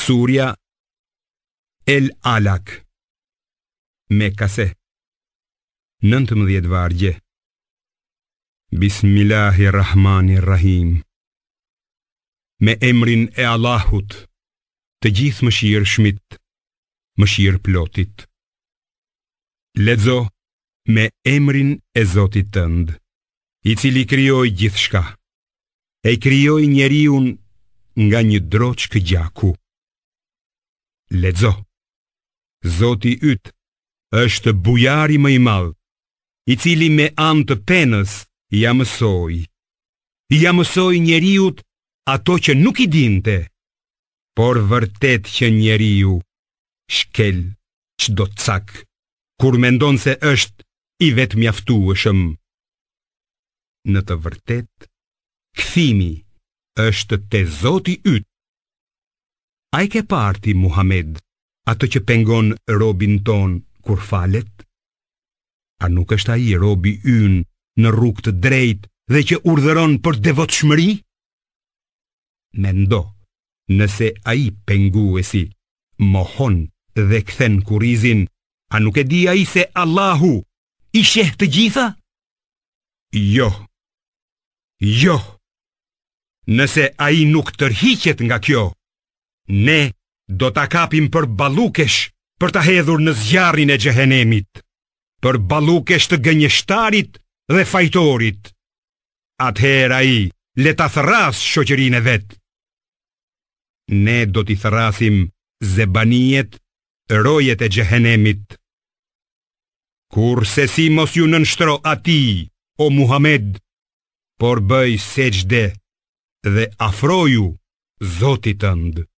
Surja El Alak, Mekase, 19 vargje. Bismillahirrahmanirrahim. Me emrin e Allahut, të gjithë mëshirshmit, mëshirëplotit. Lexo me emrin e Zotit tënd, i cili krijoi gjithçka. E krijoi njeriun nga një droçkë gjaku. Lexo. Zoti yt është bujari më i madh, i cili me anë të penës ja mësoi njeriut ato që nuk i dinte, por vërtet që njeriu shkel çdo cak kur mendon se është i vetmjaftueshëm. Në të vërtet, kthimi është te Zoti yt. A i ke parti Muhammed atë që pengon robin ton kur falet? A nuk është ai robi ynë në rrugë të drejtë dhe që urdhëron për devotshmëri? Mendo, nëse ai penguesi mohon dhe kthen kurrizin, a nuk e di ai se Allahu i sheh të gjitha? Jo. Nëse ai nuk tërhiqet nga kjo, ne do ta kapim për ballukesh për ta hedhur në zjarrin e xhehenemit, për ballukesh të gënjeshtarit dhe fajtorit. Atëherë ai le ta therras shoqërinë e vet. Ne do t'i therasim zebanijet, rojet e xhehenemit. Kurse si mos ju nënshtro atij, o Muhammed, por bëj sejdë dhe afroju Zotit tënd.